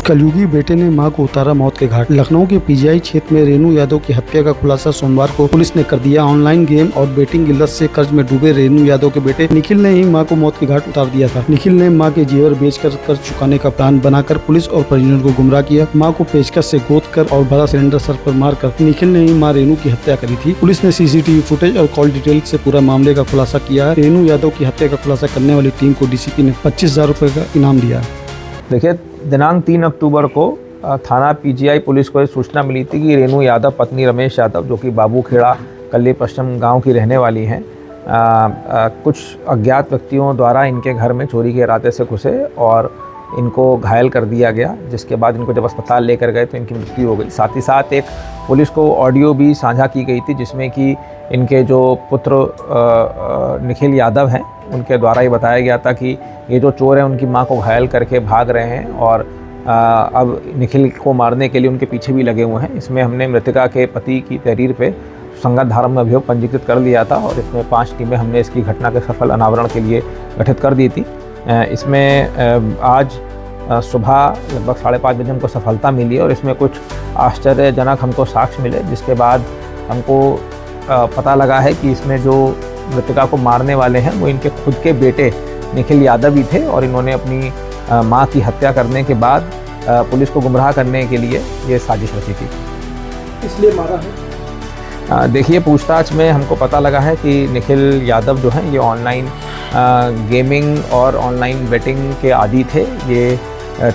कलयुगी बेटे ने मां को उतारा मौत के घाट। लखनऊ के पीजीआई क्षेत्र में रेनू यादव की हत्या का खुलासा सोमवार को पुलिस ने कर दिया। ऑनलाइन गेम और बेटिंग की लत से कर्ज में डूबे रेनू यादव के बेटे निखिल ने ही मां को मौत के घाट उतार दिया था। निखिल ने मां के जेवर बेचकर कर्ज चुकाने का प्लान बनाकर पुलिस और परिजनों को गुमराह किया। मां को पेचकस से गोद कर और बड़ा सिलेंडर सर पर मारकर निखिल ने ही मां रेनू की हत्या करी थी। पुलिस ने सीसीटीवी फुटेज और कॉल डिटेल से पूरा मामले का खुलासा किया है। रेनू यादव की हत्या का खुलासा करने वाली टीम को डीसीपी ने 25,000 रुपए का इनाम दिया है। देखिए, दिनांक 3 अक्टूबर को थाना पीजीआई पुलिस को सूचना मिली थी कि रेनू यादव पत्नी रमेश यादव, जो कि बाबूखेड़ा कल्ली पश्चिम गांव की रहने वाली हैं, कुछ अज्ञात व्यक्तियों द्वारा इनके घर में चोरी के इरादे से घुसे और इनको घायल कर दिया गया, जिसके बाद इनको जब अस्पताल लेकर गए तो इनकी मृत्यु हो गई। साथ ही साथ एक पुलिस को ऑडियो भी साझा की गई थी, जिसमें कि इनके जो पुत्र निखिल यादव हैं, उनके द्वारा ये बताया गया था कि ये जो चोर हैं उनकी मां को घायल करके भाग रहे हैं और अब निखिल को मारने के लिए उनके पीछे भी लगे हुए हैं। इसमें हमने मृतका के पति की तहरीर पे संगत धारा में अभियोग पंजीकृत कर लिया था और इसमें 5 टीमें हमने इसकी घटना के सफल अनावरण के लिए गठित कर दी थी। इसमें आज सुबह लगभग 5:30 बजे हमको सफलता मिली और इसमें कुछ आश्चर्यजनक हमको साक्ष्य मिले, जिसके बाद हमको पता लगा है कि इसमें जो मृतका को मारने वाले हैं वो इनके खुद के बेटे निखिल यादव ही थे और इन्होंने अपनी मां की हत्या करने के बाद पुलिस को गुमराह करने के लिए ये साजिश रची थी। इसलिए मारा है? देखिए, पूछताछ में हमको पता लगा है कि निखिल यादव जो हैं ये ऑनलाइन गेमिंग और ऑनलाइन बेटिंग के आदी थे। ये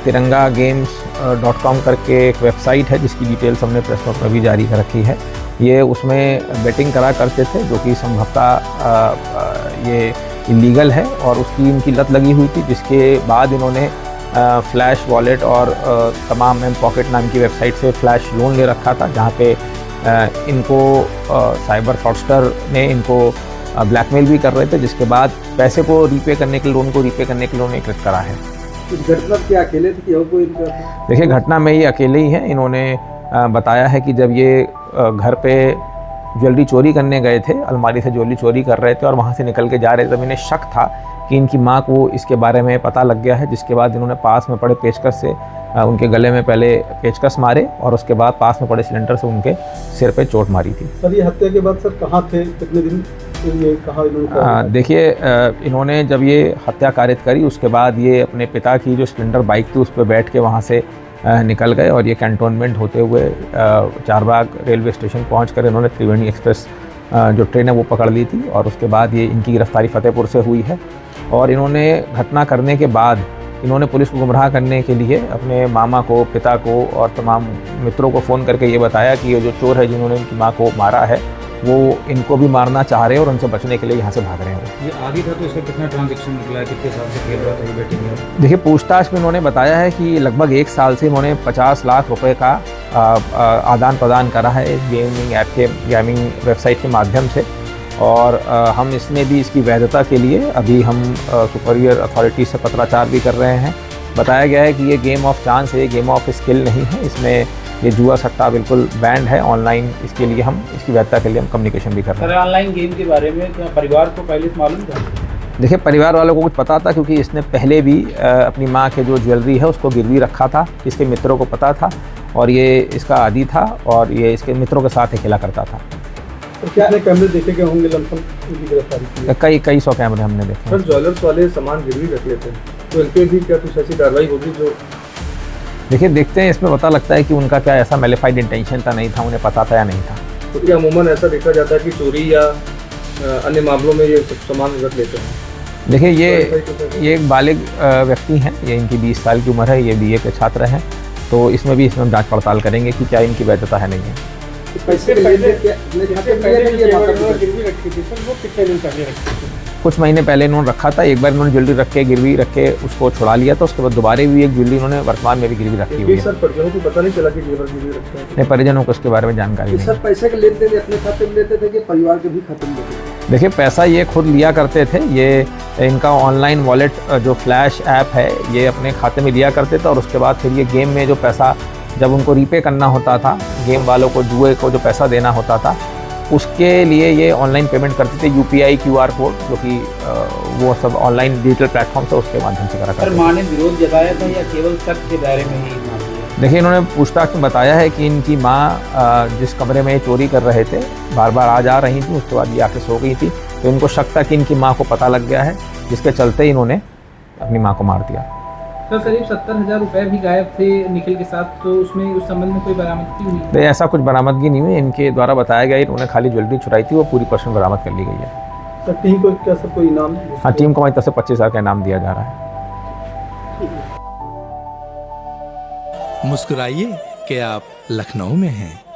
tirangaGames.com करके एक वेबसाइट है जिसकी डिटेल्स हमने प्रेस नोट में भी जारी कर रखी है। ये उसमें बेटिंग करा करते थे, जो कि संभवतः ये इलीगल है और उसकी इनकी लत लगी हुई थी, जिसके बाद इन्होंने फ्लैश वॉलेट और तमाम एम पॉकेट नाम की वेबसाइट से फ्लैश लोन ले रखा था, जहाँ पे इनको साइबर फ्रॉडस्टर ने इनको ब्लैकमेल भी कर रहे थे, जिसके बाद पैसे को रीपे करने के लोन को रीपे करने के लिए उन्होंने कृत करा है। इस घटना क्या अकेले थे और कोई इनका? देखिए, घटना में ये अकेले ही हैं। इन्होंने बताया है कि जब ये घर पे ज्वेलरी चोरी करने गए थे, अलमारी से ज्वेलरी चोरी कर रहे थे और वहाँ से निकल के जा रहे थे, तब इन्हें शक था कि इनकी मां को इसके बारे में पता लग गया है, जिसके बाद इन्होंने पास में पड़े पेचकस से उनके गले में पहले पेचकस मारे और उसके बाद पास में पड़े सिलेंडर से उनके सिर पे चोट मारी थी। सर, ये हत्या के बाद सर कहाँ थे, कितने दिन ये कहाँ इन्होंने? देखिए, इन्होंने जब ये हत्या कारित करी उसके बाद ये अपने पिता की जो स्प्लेंडर बाइक थी उस पर बैठ के वहाँ से निकल गए और ये कैंटोनमेंट होते हुए चारबाग रेलवे स्टेशन पहुंचकर इन्होंने त्रिवेणी एक्सप्रेस जो ट्रेन है वो पकड़ ली थी और उसके बाद ये इनकी गिरफ्तारी फतेहपुर से हुई है। और इन्होंने घटना करने के बाद इन्होंने पुलिस को गुमराह करने के लिए अपने मामा को, पिता को और तमाम मित्रों को फ़ोन करके ये बताया कि ये जो चोर है जिन्होंने इनकी माँ को मारा है वो इनको भी मारना चाह रहे हैं और उनसे बचने के लिए यहाँ से भाग रहे हैं। ये आदि था तो इसका कितना ट्रांजैक्शन निकला है, कितने साल से खेल रहा था ये बेटिंग में? देखिए, पूछताछ में इन्होंने बताया है कि लगभग 1 साल से इन्होंने 50 लाख रुपए का आदान प्रदान करा है इस गेमिंग ऐप के, गेमिंग वेबसाइट के माध्यम से और हम इसमें भी इसकी वैधता के लिए अभी हम सुपीरियर अथॉरिटी से पत्राचार भी कर रहे हैं। बताया गया है कि ये गेम ऑफ चांस है, ये गेम ऑफ स्किल नहीं है, इसमें ये जुआ सट्टा बिल्कुल बैंड है ऑनलाइन। इसके लिए हम इसकी वैधता के लिए हम कम्युनिकेशन भी कर रहे हैं। सर, ऑनलाइन गेम के बारे में क्या परिवार को पहले से मालूम था? देखिए, परिवार वालों को कुछ पता था क्योंकि इसने पहले भी अपनी माँ के जो ज्वेलरी है उसको गिरवी रखा था। इसके मित्रों को पता था और ये इसका आदी था और ये इसके मित्रों के साथ ही खेला करता था। तो क्या कैमरे देखे गए होंगे लमसम इनकी गिरफ्तारी की? कई 100 कैमरे हमने देखे। सर, ज्वेलर्स वाले सामान गिरवी रख लेते हैं तो इनके भी क्या कुछ ऐसी कार्रवाई होगी जो? देखिए, देखते हैं, इसमें पता लगता है कि उनका क्या ऐसा मेलिफाइड इंटेंशन था, नहीं था, उन्हें पता था या नहीं था। तो क्या अमूमन ऐसा देखा जाता है कि चोरी या अन्य मामलों में ये सामान रख लेते हैं? देखिए, ये एक बालिग व्यक्ति हैं, ये इनकी 20 साल की उम्र है, ये BA के छात्र हैं, तो इसमें भी हम जांच पड़ताल करेंगे कि क्या इनकी वैधता है नहीं है। पैसे पहले गिरवी रखी थी सर, वो कितने दिन पहले रखी थी? कुछ महीने पहले इन्होंने रखा था, एक बार इन्होंने ज्वेलरी रख के गिरवी रख के उसको छुड़ा लिया था, उसके बाद दोबारा भी एक ज्वेलरी इन्होंने वर्तमान में भी गिरवी रखी हुई है। सर, परिजनों को पता नहीं चला कि जेवर गिरवी रखते हैं? नहीं, परिजनों को उसके बारे में जानकारी नहीं। सर, पैसे के लेन देन अपने खाते में लेते थे कि परिवार के भी खाते में लेते थे? देखिए, पैसा ये खुद लिया करते थे, ये इनका ऑनलाइन वॉलेट जो फ्लैश ऐप है ये अपने खाते में लिया करते थे और उसके बाद फिर ये गेम में जो पैसा जब उनको रीपे करना होता था, गेम वालों को, जुए को जो पैसा देना होता था, उसके लिए ये ऑनलाइन पेमेंट करते थे। UPI QR कोड, जो कि वो सब ऑनलाइन डिजिटल प्लेटफॉर्म से उसके माध्यम से करा करते थे। मां ने विरोध जताया था या केवल शक के दायरे में ही? देखिए, इन्होंने पूछताछ में बताया है कि इनकी माँ जिस कमरे में चोरी कर रहे थे बार बार आ जा रही थी, उसके बाद ये आके सो गई थी, तो इनको शक था कि इनकी माँ को पता लग गया है, जिसके चलते इन्होंने अपनी माँ को मार दिया। सर, करीब 70,000 रुपए भी गायब थे निखिल के साथ, तो उसमें उस संबंध में कोई बरामदगी हुई? तो ऐसा कुछ बरामदगी नहीं हुई, इनके द्वारा बताया गया इन्होंने खाली ज्वेलरी चुराई थी, वो पूरी पर्सन बरामद कर ली गई है। सर टीम को क्या सब कोई इनाम? हाँ, टीम को हमारी तरफ से 25,000 का इनाम दिया जा रहा है। मुस्कुराइए कि आप लखनऊ में हैं।